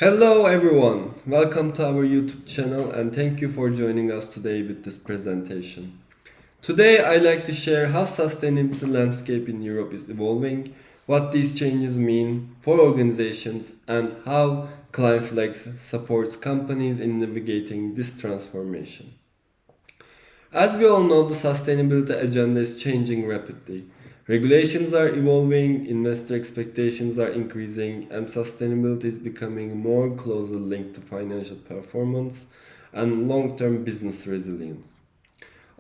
Hello everyone, welcome to our YouTube channel and thank you for joining us today with this presentation. Today I'd like to share how sustainability landscape in Europe is evolving, what these changes mean for organizations and how ClientFlex supports companies in navigating this transformation. As we all know, the sustainability agenda is changing rapidly. Regulations are evolving, investor expectations are increasing, and sustainability is becoming more closely linked to financial performance and long-term business resilience.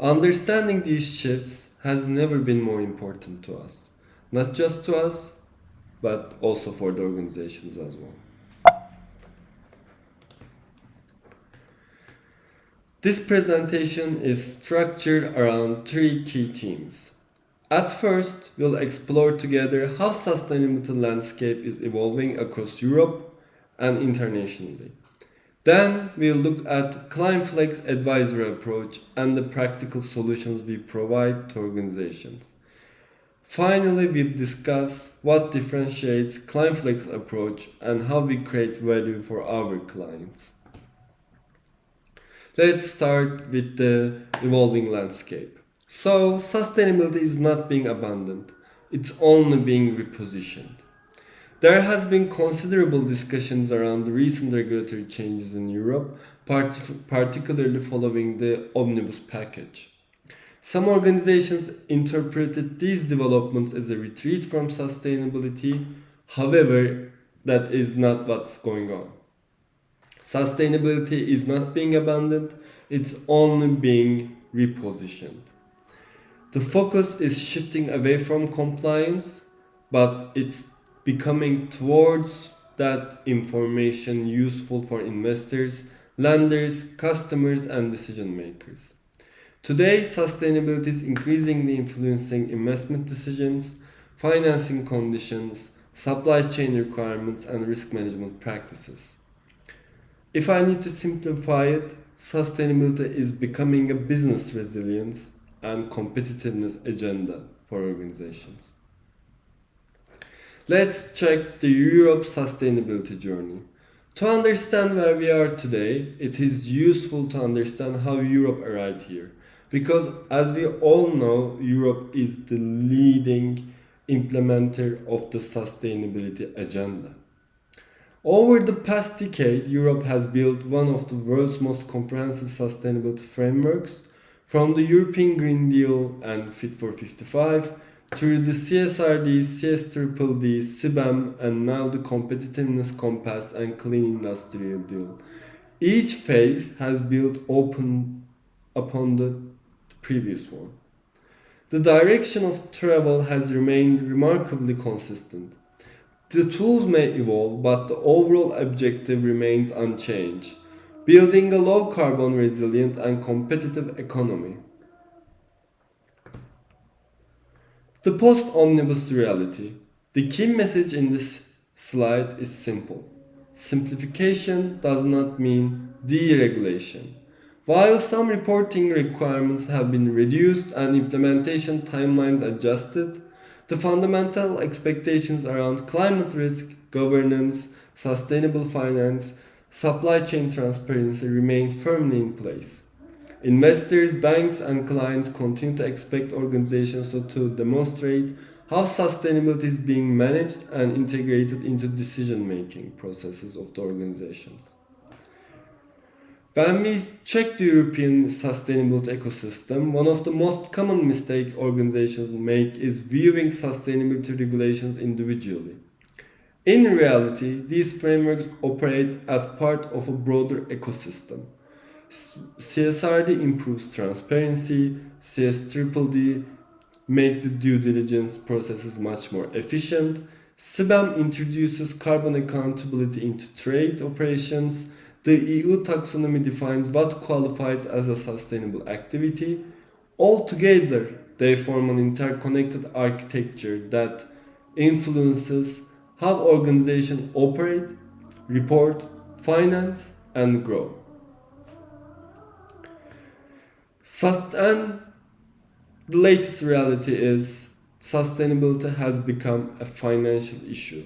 Understanding these shifts has never been more important to us. Not just to us, but also for the organizations as well. This presentation is structured around three key themes. At first, we'll explore together how sustainability landscape is evolving across Europe and internationally. Then we'll look at ClientFlex advisory approach and the practical solutions we provide to organizations. Finally, we'll discuss what differentiates ClientFlex approach and how we create value for our clients. Let's start with the evolving landscape. So, sustainability is not being abandoned, it's only being repositioned. There has been considerable discussions around the recent regulatory changes in Europe, particularly following the Omnibus package. Some organizations interpreted these developments as a retreat from sustainability, however, that is not what's going on. Sustainability is not being abandoned, it's only being repositioned. The focus is shifting away from compliance, but it's becoming towards that information useful for investors, lenders, customers, and decision makers. Today, sustainability is increasingly influencing investment decisions, financing conditions, supply chain requirements, and risk management practices. If I need to simplify it, sustainability is becoming a business resilience and competitiveness agenda for organizations. Let's check the Europe sustainability journey. To understand where we are today, it is useful to understand how Europe arrived here. Because as we all know, Europe is the leading implementer of the sustainability agenda. Over the past decade, Europe has built one of the world's most comprehensive sustainability frameworks, from the European Green Deal and Fit for 55 through the CSRD, CSDDD, CBAM, and now the Competitiveness Compass and Clean Industrial Deal. Each phase has built upon the previous one. The direction of travel has remained remarkably consistent. The tools may evolve, but the overall objective remains unchanged: building a low-carbon, resilient, and competitive economy. The post-omnibus reality. The key message in this slide is simple. Simplification does not mean deregulation. While some reporting requirements have been reduced and implementation timelines adjusted, the fundamental expectations around climate risk, governance, sustainable finance, supply chain transparency remain firmly in place. Investors, banks, and clients continue to expect organizations to demonstrate how sustainability is being managed and integrated into decision-making processes of the organizations. When we check the European sustainability ecosystem, one of the most common mistakes organizations make is viewing sustainability regulations individually. In reality, these frameworks operate as part of a broader ecosystem. CSRD improves transparency, CSDDD make the due diligence processes much more efficient, CBAM introduces carbon accountability into trade operations, the EU Taxonomy defines what qualifies as a sustainable activity. Altogether, they form an interconnected architecture that influences how organizations operate, report, finance, and grow. And the latest reality is sustainability has become a financial issue.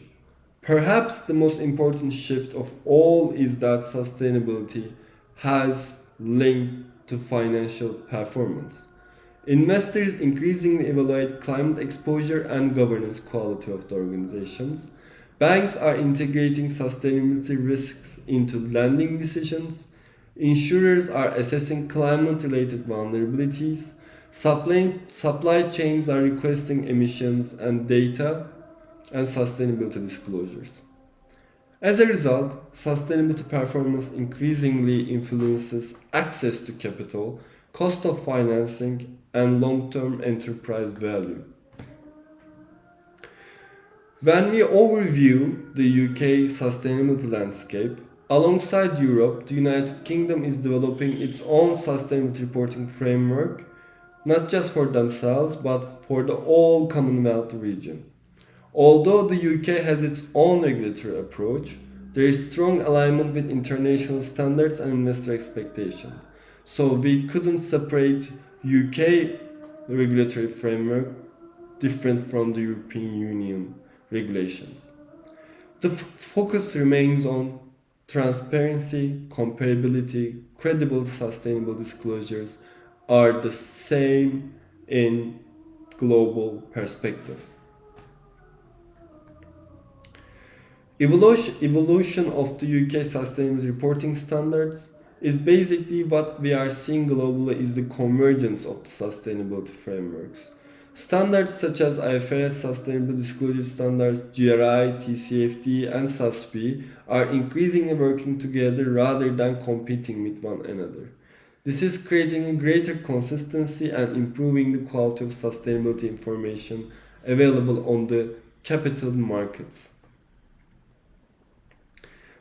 Perhaps the most important shift of all is that sustainability has linked to financial performance. Investors increasingly evaluate climate exposure and governance quality of the organizations. Banks are integrating sustainability risks into lending decisions. Insurers are assessing climate related vulnerabilities. Supply chains are requesting emissions and data and sustainability disclosures. As a result, sustainability performance increasingly influences access to capital, cost of financing, and long term enterprise value. When we overview the UK sustainability landscape, alongside Europe, the United Kingdom is developing its own sustainability reporting framework, not just for themselves but for the whole Commonwealth region. Although the UK has its own regulatory approach, there is strong alignment with international standards and investor expectations. So we couldn't separate UK regulatory framework different from the European Union regulations. The focus remains on transparency, comparability, credible sustainable disclosures are the same in global perspective. Evolution of the UK sustainability reporting standards is basically what we are seeing globally is the convergence of the sustainability frameworks. Standards such as IFRS Sustainable Disclosure Standards, GRI, TCFD, and SASB are increasingly working together rather than competing with one another. This is creating a greater consistency and improving the quality of sustainability information available on the capital markets.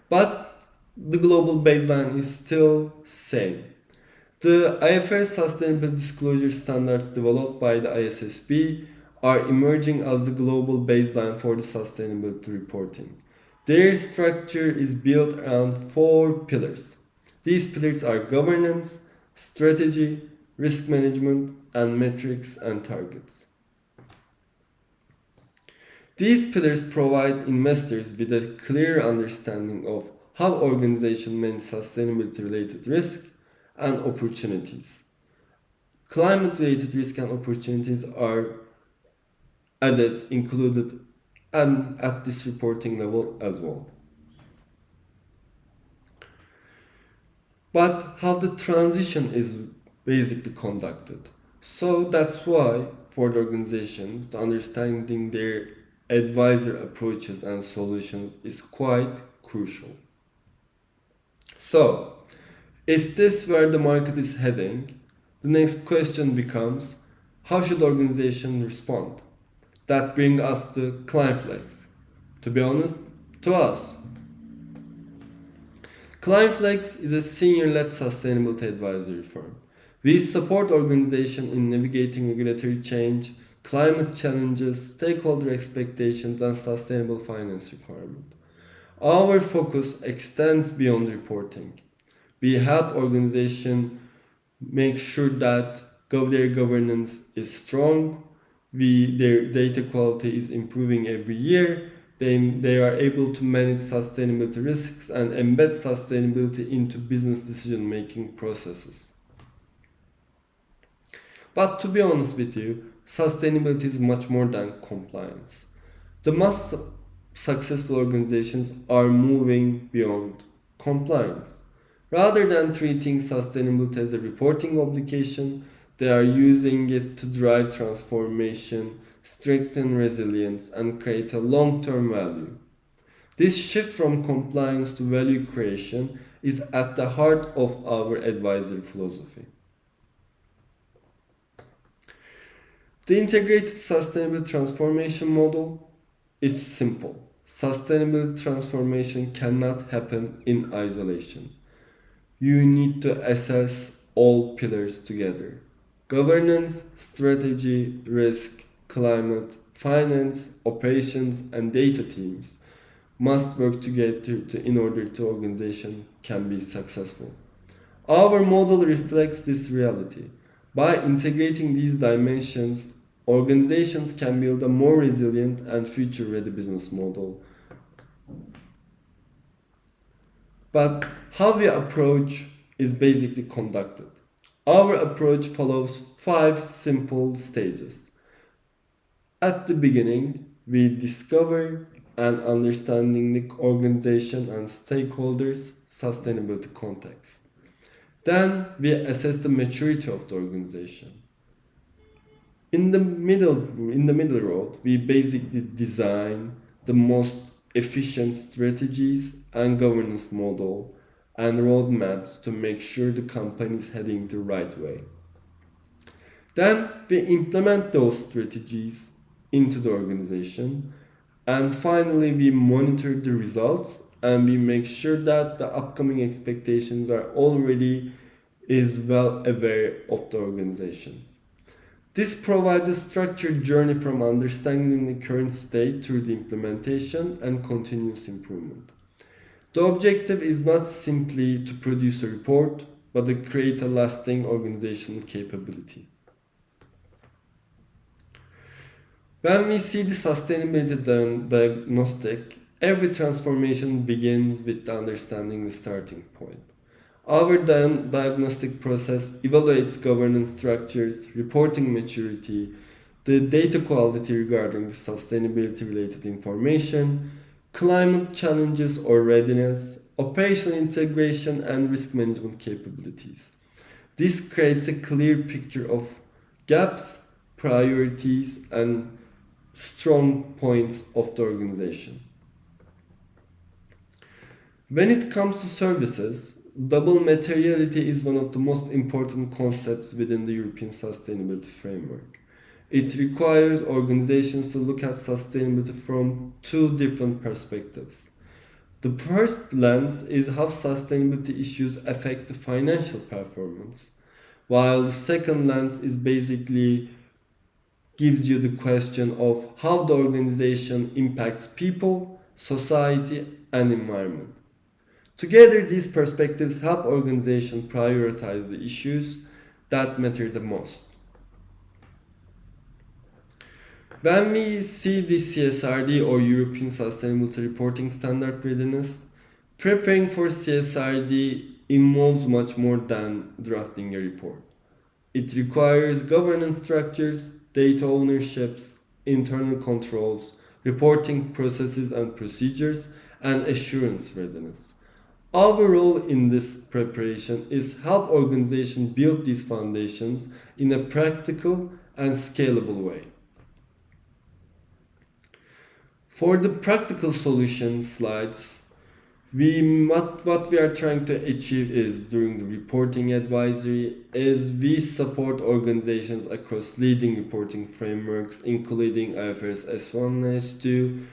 But the global baseline is still same. The IFRS Sustainable Disclosure Standards developed by the ISSB are emerging as the global baseline for the sustainability reporting. Their structure is built around 4 pillars. These pillars are governance, strategy, risk management, and metrics and targets. These pillars provide investors with a clear understanding of how organizations manage sustainability-related risk and opportunities. Climate-related risk and opportunities are included and at this reporting level as well. But how the transition is basically conducted. So that's why for the organizations, the understanding their advisor approaches and solutions is quite crucial. So, if this where the market is heading, the next question becomes, how should organizations respond? That brings us to Climate Flex. To be honest, to us. Climate Flex is a senior-led sustainability advisory firm. We support organizations in navigating regulatory change, climate challenges, stakeholder expectations, and sustainable finance requirements. Our focus extends beyond reporting. We help organizations make sure that their governance is strong, their data quality is improving every year, they are able to manage sustainability risks and embed sustainability into business decision-making processes. But to be honest with you, sustainability is much more than compliance. The most successful organizations are moving beyond compliance. Rather than treating sustainability as a reporting obligation, they are using it to drive transformation, strengthen resilience, and create a long-term value. This shift from compliance to value creation is at the heart of our advisory philosophy. The integrated sustainable transformation model is simple. Sustainable transformation cannot happen in isolation. You need to assess all pillars together. Governance, strategy, risk, climate, finance, operations, and data teams must work together in order to organization can be successful. Our model reflects this reality. By integrating these dimensions, organizations can build a more resilient and future-ready business model But how we approach is basically conducted. Our approach follows 5 simple stages. At the beginning, we discover and understanding the organization and stakeholders' sustainability context. Then we assess the maturity of the organization. In the middle road, we basically design the most efficient strategies and governance model and roadmaps to make sure the company is heading the right way. Then we implement those strategies into the organization, and finally we monitor the results and we make sure that the upcoming expectations are already is well aware of the organizations. This provides a structured journey from understanding the current state through the implementation and continuous improvement. The objective is not simply to produce a report, but to create a lasting organizational capability. When we see the sustainability diagnostic, every transformation begins with understanding the starting point. Our diagnostic process evaluates governance structures, reporting maturity, the data quality regarding the sustainability related information, climate challenges or readiness, operational integration, and risk management capabilities. This creates a clear picture of gaps, priorities, and strong points of the organization. When it comes to services, double materiality is one of the most important concepts within the European Sustainability Framework. It requires organizations to look at sustainability from 2 different perspectives. The first lens is how sustainability issues affect the financial performance, while the second lens is basically gives you the question of how the organization impacts people, society, and environment. Together, these perspectives help organizations prioritize the issues that matter the most. When we see the CSRD or European Sustainability Reporting Standard readiness, preparing for CSRD involves much more than drafting a report. It requires governance structures, data ownerships, internal controls, reporting processes and procedures, and assurance readiness. Our role in this preparation is help organizations build these foundations in a practical and scalable way. For the practical solution slides, what we are trying to achieve is during the reporting advisory is we support organizations across leading reporting frameworks including IFRS S1 and S2,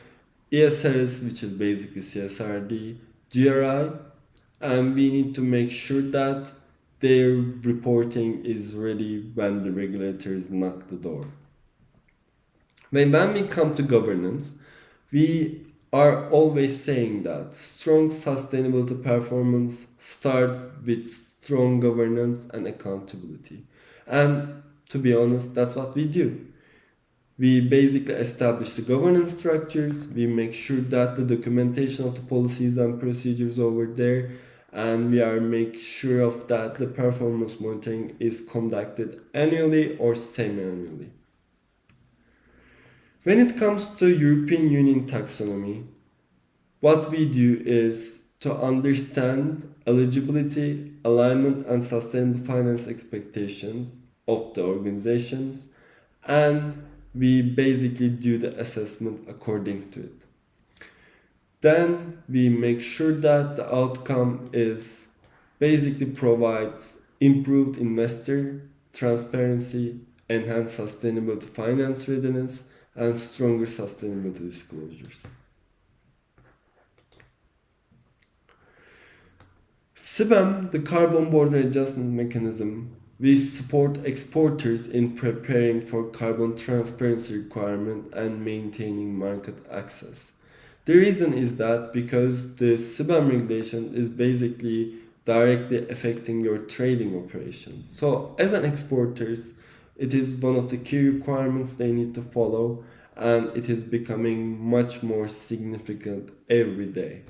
ESRS, which is basically CSRD, GRI, and we need to make sure that their reporting is ready when the regulators knock the door. When we come to governance, we are always saying that strong sustainability performance starts with strong governance and accountability. And to be honest, that's what we do. We basically establish the governance structures, we make sure that the documentation of the policies and procedures over there, and we are make sure of that the performance monitoring is conducted annually or semi-annually. When it comes to European Union taxonomy, what we do is to understand eligibility, alignment, and sustainable finance expectations of the organizations, and we basically do the assessment according to it. Then we make sure that the outcome is basically provides improved investor transparency, enhanced sustainability finance readiness, and stronger sustainability disclosures. CBAM, the Carbon Border Adjustment Mechanism, we support exporters in preparing for carbon transparency requirement and maintaining market access. The reason is that because the CBAM regulation is basically directly affecting your trading operations. So as an exporters, it is one of the key requirements they need to follow, and it is becoming much more significant every day.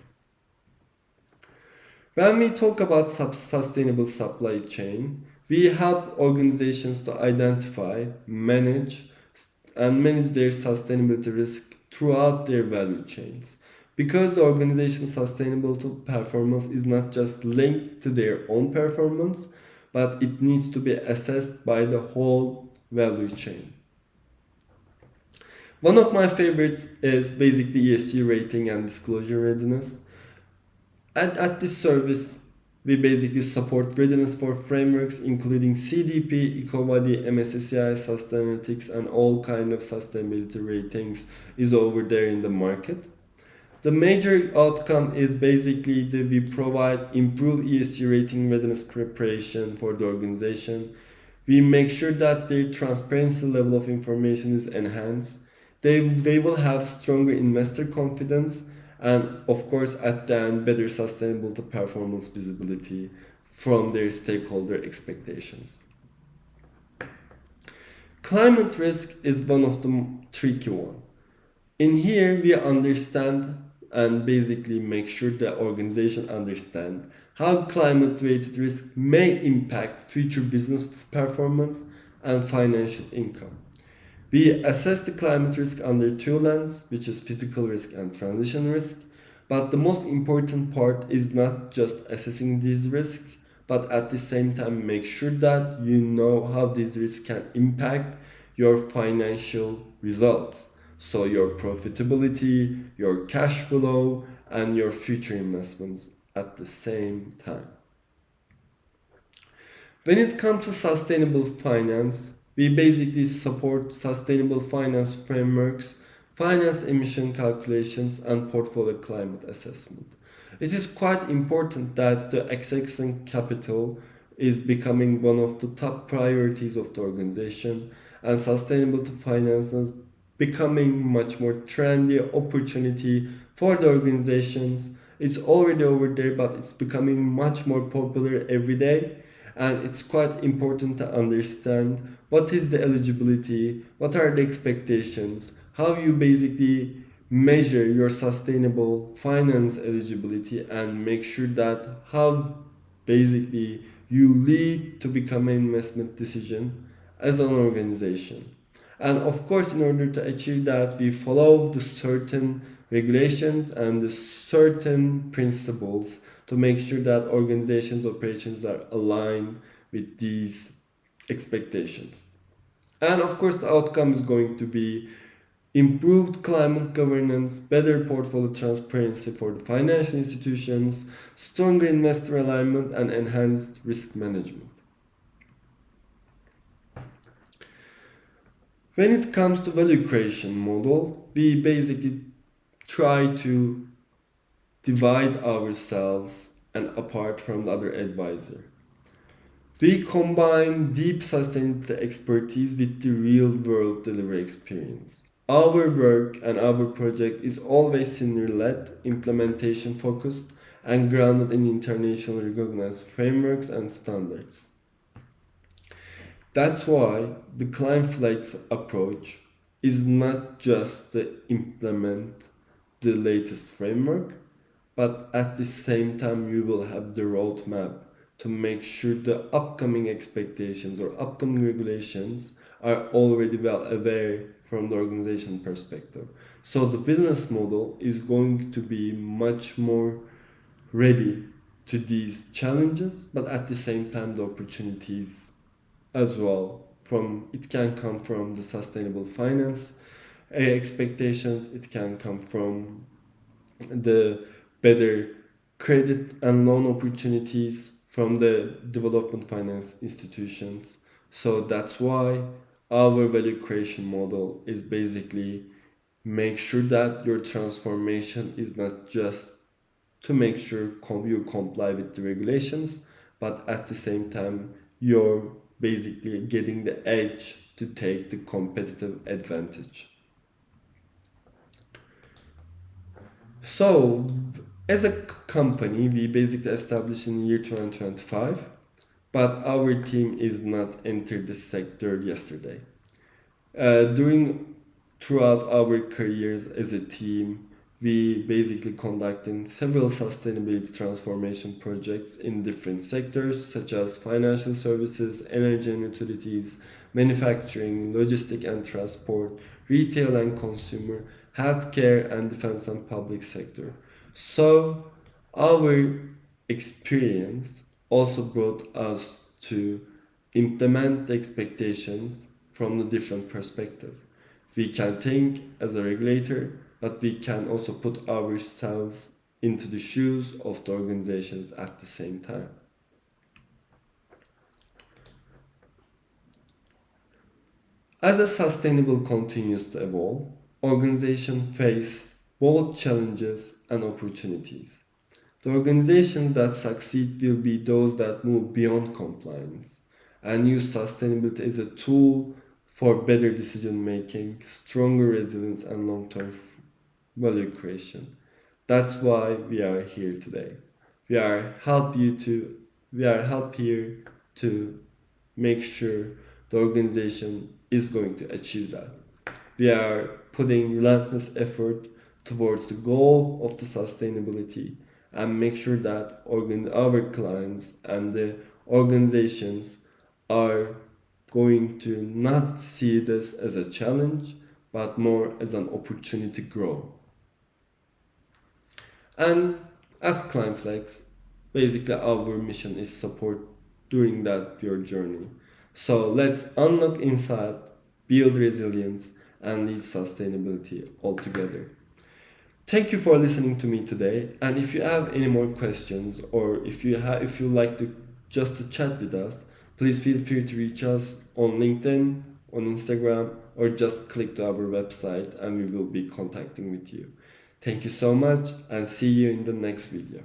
When we talk about sustainable supply chain, we help organizations to identify, manage their sustainability risk throughout their value chains. Because the organization's sustainability performance is not just linked to their own performance, but it needs to be assessed by the whole value chain. One of my favorites is basically ESG rating and disclosure readiness. At this service, we basically support readiness for frameworks including CDP, EcoVadis, MSCI, Sustainalytics, and all kind of sustainability ratings is over there in the market. The major outcome is basically that we provide improved ESG rating readiness preparation for the organization. We make sure that their transparency level of information is enhanced. They will have stronger investor confidence, and of course at the end better sustainability performance visibility from their stakeholder expectations. Climate risk is one of the tricky one. In here we understand and basically make sure the organization understand how climate related risk may impact future business performance and financial income. We assess the climate risk under two lenses, which is physical risk and transition risk. But the most important part is not just assessing these risks, but at the same time make sure that you know how these risks can impact your financial results. So your profitability, your cash flow, and your future investments at the same time. When it comes to sustainable finance, we basically support sustainable finance frameworks, financed emission calculations, and portfolio climate assessment. It is quite important that the accessing capital is becoming one of the top priorities of the organization, and sustainable finance is becoming much more trendy opportunity for the organizations. It's already over there, but it's becoming much more popular every day. And it's quite important to understand what is the eligibility, what are the expectations, how you basically measure your sustainable finance eligibility, and make sure that how basically you lead to become an investment decision as an organization. And of course, in order to achieve that, we follow the certain regulations and the certain principles to make sure that organizations' operations are aligned with these expectations. And of course, the outcome is going to be improved climate governance, better portfolio transparency for the financial institutions, stronger investor alignment, and enhanced risk management. When it comes to value creation model, we basically try to divide ourselves and apart from the other advisor. We combine deep sustainability expertise with the real world delivery experience. Our work and our project is always senior-led, implementation focused, and grounded in internationally recognized frameworks and standards. That's why the client flex approach is not just to implement the latest framework, but at the same time you will have the roadmap to make sure the upcoming expectations or upcoming regulations are already well aware from the organization perspective. So the business model is going to be much more ready to these challenges, but at the same time the opportunities as well. It can come from the sustainable finance expectations, it can come from the better credit and loan opportunities from the development finance institutions. So that's why our value creation model is basically make sure that your transformation is not just to make sure you comply with the regulations, but at the same time you're basically getting the edge to take the competitive advantage. So, as a company, we basically established in year 2025, but our team is not entered the sector yesterday. During throughout our careers as a team, we basically conducting several sustainability transformation projects in different sectors such as financial services, energy and utilities, manufacturing, logistic and transport, retail and consumer, healthcare and defense and public sector. So our experience also brought us to implement the expectations from the different perspective. We can think as a regulator, but we can also put ourselves into the shoes of the organizations at the same time. As a sustainable continues to evolve, organizations face both challenges and opportunities. The organizations that succeed will be those that move beyond compliance and use sustainability as a tool for better decision making, stronger resilience, and long term value creation. That's why we are here today. We are help here to make sure the organization is going to achieve that. We are putting relentless effort towards the goal of the sustainability and make sure that our clients and the organizations are going to not see this as a challenge but more as an opportunity to grow. And at ClimbFlex, basically our mission is support during that your journey. So let's unlock insight, build resilience, and lead sustainability altogether. Thank you for listening to me today. And if you have any more questions or if you like to just to chat with us, please feel free to reach us on LinkedIn, on Instagram, or just click to our website and we will be contacting with you. Thank you so much and see you in the next video.